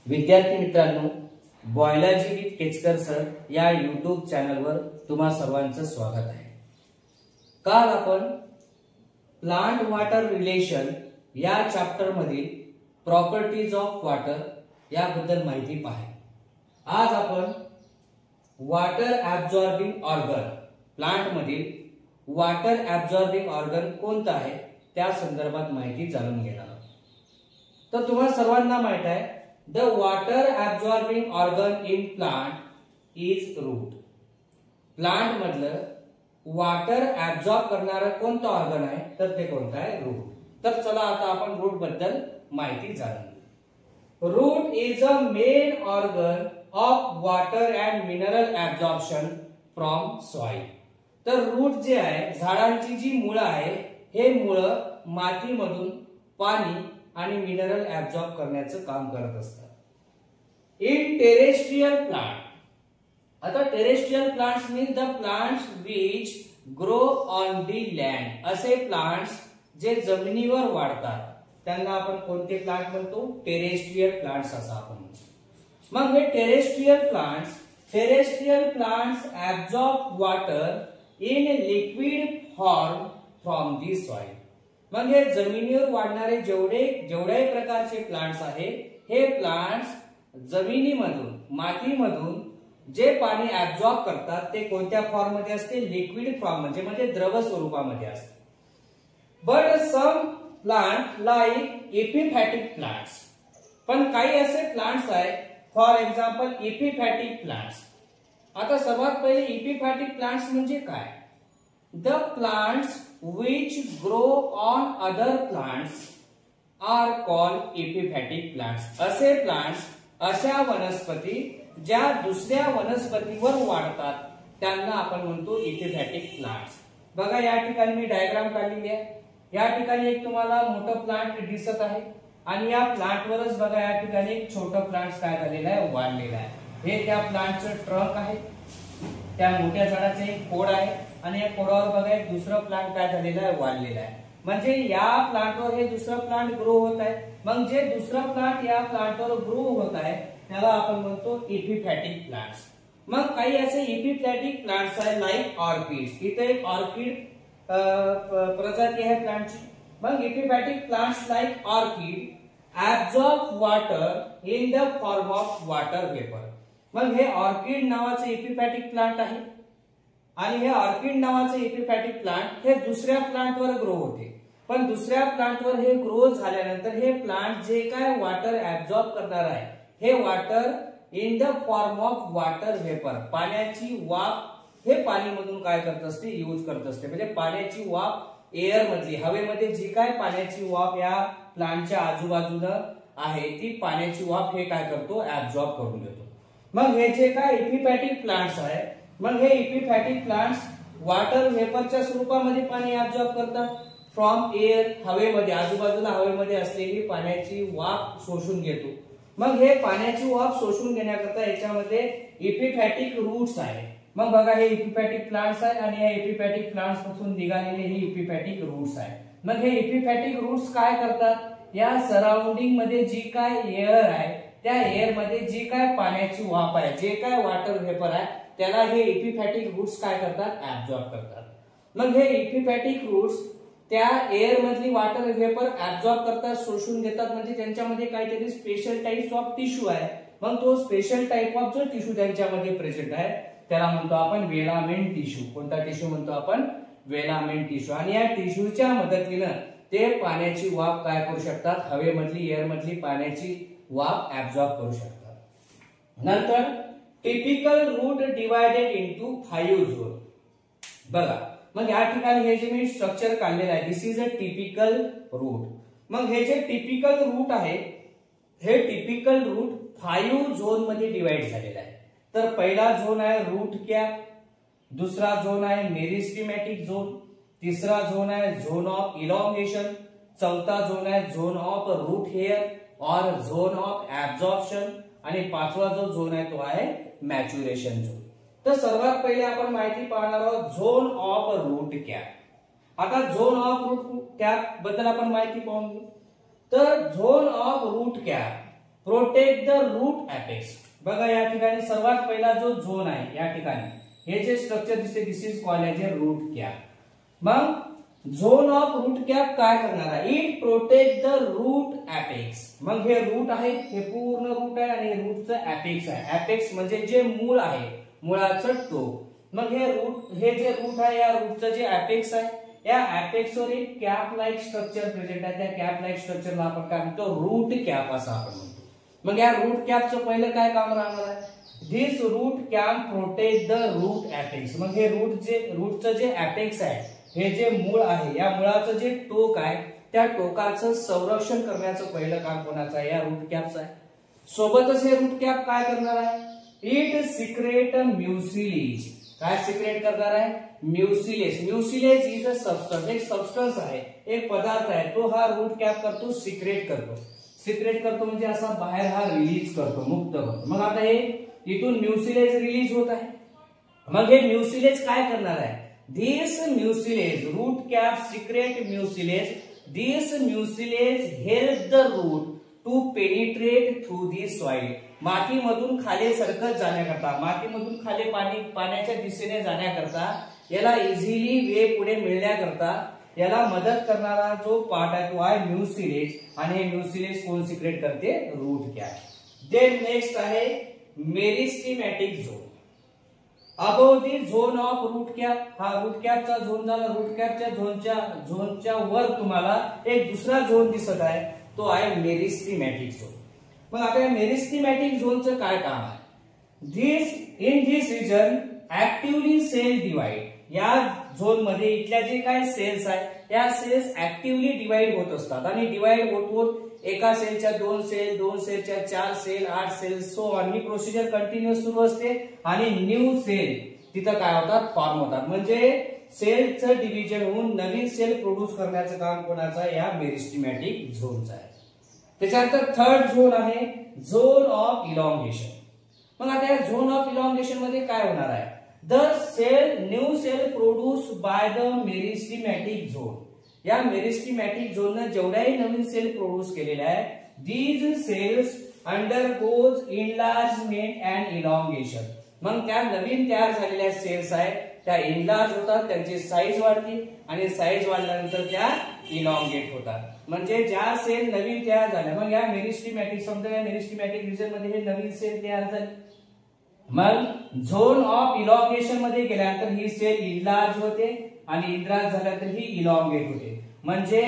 विद्यार्थी मित्रांनो, biology with केचकर sir या यूट्यूब चॅनलवर तुम्हा सर्वांचं स्वागत आहे। काल आपण प्लांट वॉटर रिलेशन या चॅप्टर मधील प्रॉपर्टीज ऑफ वॉटर याबद्दल माहिती पाहिली। आज आपण वॉटर ऍब्सॉर्बिंग ऑर्गन, प्लांट मधील वॉटर ऍब्सॉर्बिंग ऑर्गन कोणता आहे त्या संदर्भात माहिती जाणून घेणार आहोत। तर तुम्हा सर्वांना माहित आहे the water absorbing organ in plant is root. Plant मधलं वॉटर ऍब्सॉर्ब करणारा कोणता ऑर्गन आहे तर ते कोणता आहे? रूट। तर चला आता आपण रूट बद्दल माहिती जाणून। Root is a main organ of water and mineral absorption from soil. तर रूट जे आहे, झाडांची जी मुळं आहे, हे मुळं मातीमधून पाणी आणि मिनरल ऍब्सॉर्ब करण्याचं काम करत असतात। इन टेरेस्ट्रियल प्लांट, आता terrestrial plants mean the plants which grow on the land. असे प्लांट्स जे जमिनीवर वाढतात त्यांना आपण कोणते प्लांट म्हणतो? टेरेस्ट्रियल प्लांट्स असं आपण म्हणतो। मग हे terrestrial plants absorb water in liquid form from the soil. मग हे जमिनीवर वाढणारे जेवढे प्रकारचे प्लांट्स आहे, हे प्लांट्स जमिनीमधून, मातीमधून जे पाणी ऍब्सॉर्ब करतात ते कोणत्या फॉर्म मध्ये असते? लिक्विड फॉर्म म्हणजे द्रव स्वरूपामध्ये असते। But some plant like epiphytic plants, पण काही असे प्लांट्स आहेत, फॉर एक्झाम्पल एपिफॅटिक प्लांट्स। आता सर्वात पहिले एपिफॅटिक प्लांट्स म्हणजे काय? The plants which grow on other plants are called epiphytic plants। असे प्लांट्स, अशा वनस्पती ज्या दुसऱ्या वनस्पतीवर वाढतात त्यांना आपण म्हणतो एपिफॅटिक प्लांट्स। बघा या ठिकाणी मी डायग्राम काढलेली आहे। या ठिकाणी एक तुम्हाला मोठं प्लांट दिसत आहे आणि या प्लांटवरच बघा या ठिकाणी एक छोटं प्लांट काय झालेलं आहे? वाढलेलं आहे। हे त्या प्लांटचं ट्रंक आहे, त्या मोठ्या झाडाचे एक खोड आहे आणि या खोडावर बघा एक दुसरं प्लांट काय झालेलं आहे? वाढलेलं आहे। म्हणजे या प्लांटवर हे दुसरं प्लांट ग्रो होत आहे। मग जे दुसरं प्लांट या प्लांटवर ग्रो होत आहे त्याला आपण म्हणतो एपिफॅटिक प्लांट्स। मग काही असे एपिफॅटिक प्लांट्स आहे लाईक ऑर्किड्स। इथे एक ऑर्किड प्रजाती आहे प्लांटची। मग epiphytic plants like orchid absorb water in the form of water vapour. मग हे ऑर्किड नावाचे एपिफॅटिक प्लांट आहे आणि हे ऑर्किड नावाचे एपिफॅटिक प्लांट हे दुसऱ्या प्लांटवर ग्रो होते। पण दुसऱ्या प्लांटवर हे ग्रो झाल्यानंतर हे प्लांट जे काय वॉटर ऍब्सॉर्ब करणार आहे, हे water in the form of water vapour, पाण्याची वाफ, हे पाणीमधून काय करत असते? यूज करत असते। म्हणजे पाण्याची वाफ एअर मधली, हवेमध्ये जी काय पाण्याची वाफ या प्लांटच्या आजूबाजूला आहे ती पाण्याची वाफ हे काय करतो? ऍब्सॉर्ब करून घेतो। मग हे जे काय एपिफॅटिक प्लांट्स आहे, मग हे एपिफॅटिक प्लांट्स वॉटर वेपरच्या स्वरूपामध्ये पाणी ऍब्सॉर्ब करतात फ्रॉम एअर, हवेमध्ये, आजूबाजूला हवेमध्ये असलेली पाण्याची वाफ शोषून घेतो। मग हे पाण्याची वाफ शोषून घेण्याकरता याच्यामध्ये एपिफॅटिक रूट्स आहे। मग बघा हे एपिफॅटिक प्लांट्स आहे आणि या एपिफॅटिक प्लांट्स पासून निघालेले हे एपिफॅटिक रूट्स आहे। मग हे एपिफॅटिक रूट्स काय करतात? या सराउंडिंग मध्ये जी काय एअर आहे त्या एअर मध्ये जी काय पाण्याची वाफ आहे, जे काय वॉटर वेपर आहे, त्याला हे एपिफॅटिक रूट्स काय करतात? ऍब्सॉर्ब करतात। मग हे एपिफॅटिक रूट्स त्या एअर मधली वॉटर वेपर ऍब्सॉर्ब करतात, शोषून घेतात। म्हणजे त्यांच्यामध्ये काहीतरी स्पेशल टाइप्स ऑफ टिश्यू आहे। मग तो स्पेशल टाइप ऑफ जो टिश्यू त्यांच्यामध्ये प्रेझेंट आहे त्याला म्हणतो आपण वेलामेंट टिश्यू। कोणता टिश्यू म्हणतो आपण? वेलामेंट टिश्यू। आणि या टिश्यूच्या मदतीनं ते पाण्याची वाफ काय करू शकतात? हवेमधली, एअर मधली पाण्याची वाफ ऍब्सॉर्ब करू शकतात। नंतर typical root divided into 5 zone. बघा मग या ठिकाणी हे जे मी स्ट्रक्चर काढलेलं आहे, दिस इज अ टिपिकल रूट। मग हे जे टिपिकल रूट आहे, हे टिपिकल रूट 5 झोन मध्ये डिवाइड झालेला आहे। तर पहिला झोन आहे रूट कॅप, दुसरा झोन आहे मेरिस्टेमॅटिक झोन, तिसरा झोन आहे झोन ऑफ इलॉंगेशन, चौथा झोन आहे झोन ऑफ रूट हेअर और झोन ऑफ ऍब्सॉर्प्शन आणि पाचवा जो झोन आहे तो आहे मॅच्युरेशन झोन। तर सर्वात पहिले आपण माहिती पाहणार आहोत झोन ऑफ रूट कॅप। आता झोन ऑफ रूट कॅप बद्दल आपण माहिती पाहून घेऊ। तर zone of root cap protect the root apex. बघा या ठिकाणी सर्वात पहिला जो झोन आहे या ठिकाणी हे जे स्ट्रक्चर दिसते this is called as a root cap. मग झोन ऑफ रूट कॅप काय करणार आहे? It protect the root apex. मग हे रूट आहे, हे पूर्ण रूट आहे आणि रूटचं एपेक्स आहे. एपेक्स म्हणजे जे मूळ आहे, मुळाचं टोक. मग हे जे रूट आहे या रूटचं जे एपेक्स आहे या एपेक्स वर एक कॅप लाईक स्ट्रक्चर प्रेझेंट आहे. त्या कॅप लाईक स्ट्रक्चरला आपण काय म्हणतो? रूट कॅप असं आपण म्हणतो. मग या रूट कॅपचं पहिलं काय काम राहणार आहे? This root cap protect the root apex. मग हे रूटचं जे एपेक्स आहे, हे जे मूळ आहे, या मुळाचं जे टोक आहे त्या टोकाचं संरक्षण करण्याचं पहिलं काम कोणाचं आहे? या रूट कॅपचं आहे. सोबतच हे रूट कॅप काय करणार आहे? It secrete mucilage. काय सिक्रेट करणार आहे? Mucilage. Mucilage is a substance. एक सबस्टन्स आहे, एक पदार्थ आहे, तो हा रूट कॅप करतो, सिक्रेट करतो. सिक्रेट करतो म्हणजे असा बाहेर हा रिलीज करतो, मुक्त करतो. मग आता हे इथून म्युसिलेज रिलीज होत आहे. मग हे म्युसिलेज काय करणार आहे? This mucilage, root cap secrete mucilage, this mucilage help the root to penetrate through the soil. मातीमधून खाली सरकत जाण्याकरता, मातीमधून खाली पाण्याच्या दिशेने जाण्याकरता, याला इझिली वे पुढे मिळण्याकरता याला मदत करणारा जो पार्ट आहे तो आहे म्युसिलेज. आणि हे म्युसिलेज कोण सिक्रेट करते? Route cap. देन नेक्स्ट आहे meristematic zone. Above the zone of root cap. हा रूट कॅपचा झोन झाला. रूट कॅपच्या झोनच्या वर तुम्हाला एक दुसरा झोन दिसत आहे, तो आहे मेरिस्टेमॅटिक झोन. मग आता या मेरिस्टेमॅटिक झोनचं काय काम आहे? In this region actively cell divide. या झोन मध्ये इथल्या जे काय सेल्स आहेत या सेल्स ऍक्टिव्हली डिवाइड होत असतात आणि डिवाइड होत होत एका सेलच्या 2 सेल, 2 सेलच्या 4 सेल, 8 सेल, सो ऑन ही प्रोसिजर कंटिन्युअस सुरू असते आणि न्यू सेल तिथं काय होतात? फॉर्म होतात. म्हणजे सेलचं डिव्हिजन होऊन नवीन सेल प्रोड्यूस करण्याचं काम कोणाचं आहे? या मेरिस्टेमॅटिक झोनचं आहे. त्याच्यानंतर थर्ड झोन आहे झोन ऑफ इलॉंगेशन. मग आता या झोन ऑफ इलॉंगेशन मध्ये काय होणार आहे? The new cell produce by the meristematic zone. या मेरिस्टेमॅटिक झोनने जेवढ्याही नवीन सेल प्रोड्यूस केलेल्या आहेत, these cells undergoes enlargement and elongation. मग त्या नवीन तयार झालेल्या सेल्स आहेत त्या इनलार्ज होतात, त्यांची साईज वाढते आणि साईज वाढल्यानंतर त्या इलॉंगेट होतात. म्हणजे ज्या सेल नवीन तयार झाल्या, मग या मेरिस्टेमॅटिक समजा या मेरिस्टेमॅटिक रिजन मध्ये हे नवीन सेल तयार झाले, मग झोन ऑफ इलॉंगेशन मध्ये गेल्यानंतर ही सेल इनलार्ज होते आणि इनलार्ज झाल्यानंतर ही इलॉंगेट होते. म्हणजे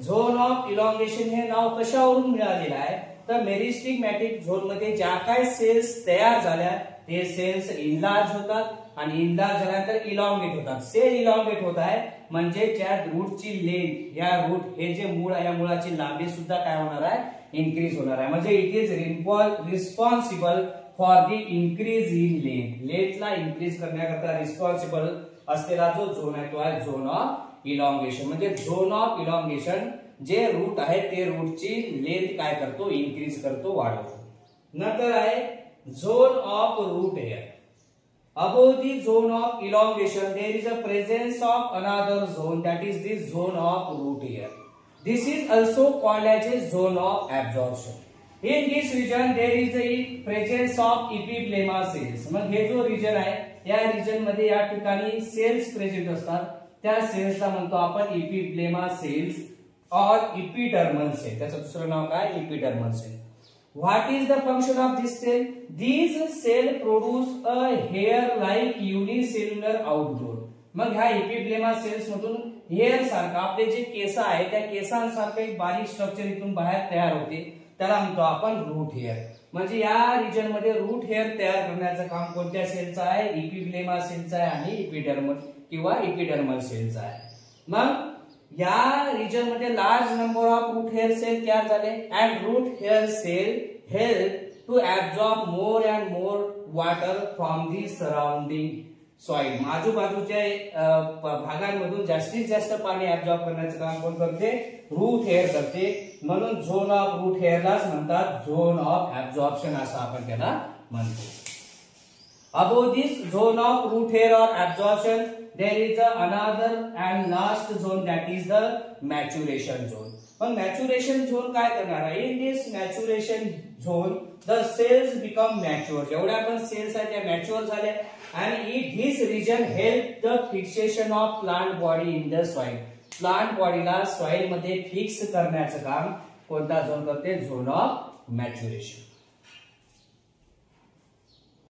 झोन ऑफ इलॉंगेशन हे नाव कशावरून मिळालेलं आहे? तर मेरिस्टेमॅटिक झोन मध्ये ज्या काय सेल्स तयार झाल्या ते सेल्स इनलार्ज होतात आणि इनलार्ज झाल्यानंतर इलॉंगेट होतात. सेल इलॉंगेट होत आहे म्हणजे त्या रूटची लेंथ, या रूट हे जे मूळ आहे या मुळाची लांबी सुद्धा काय होणार आहे? इन्क्रीज होणार आहे. म्हणजे it is responsible for the increase in length. लेंथला इन्क्रीज करण्याकरता रिस्पॉन्सिबल असलेला जो झोन आहे तो आहे झोन ऑफ इलॉंगेशन. म्हणजे झोन ऑफ इलॉंगेशन जे रूट आहे ते रूटची लेंथ काय करतो? इन्क्रीज करतो, वाढवतो. नंतर आहे zone of root hair. Above the zone of elongation, there is a presence of another zone, that is the zone of root hair. This is also called as a zone of absorption. In this region, there is a presence of epiblema cells. मग हे जो region आहे या region मध्ये या ठिकाणी cells present असतात. त्या सेल्सला म्हणतो आपण epiblema cells or epidermal cell. त्याचं दुसरं नाव काय? epidermal cell. What is the function of this cell? These cell produce a hair-like unicellular outgrowth. मग ह्या epiblema cells मधून हेअर सारखा आपले जे केस आहे त्या केसांसारखं एक बारीक स्ट्रक्चर इथून बाहेर तयार होते, त्याला म्हणतो आपण रूट हेअर. म्हणजे या रिजन मध्ये रूट हेअर तयार करण्याचं काम कोणत्या सेलचं आहे? epiblema सेलचं आहे आणि epidermal किंवा epidermal सेलचं आहे. मग या रिजन मध्ये large number of root hair cell तयार झाले and root hair cell help to absorb more and more water from the surrounding soil. आजूबाजूच्या भागांमधून जास्तीत जास्त पाणी ऍब्सॉर्ब करण्याचं काम कोण करते? रूट हेअर करते. म्हणून झोन ऑफ रूट हेअरलाच म्हणतात झोन ऑफ ऍब्सॉर्प्शन असं आपण त्याला म्हणतो. Above this zone of root hair or absorption, there is another and last zone, that is the maturation zone. मग मॅच्युरेशन झोन काय करणार आहे? In this maturation zone the cells become mature. जेवढ्या पण सेल्स आहेत त्या मॅच्युअर झाल्या and this region help the fixation of plant body in the soil. Plant बॉडीला सॉइल मध्ये फिक्स करण्याचं काम कोणता झोन करते? Zone of maturation.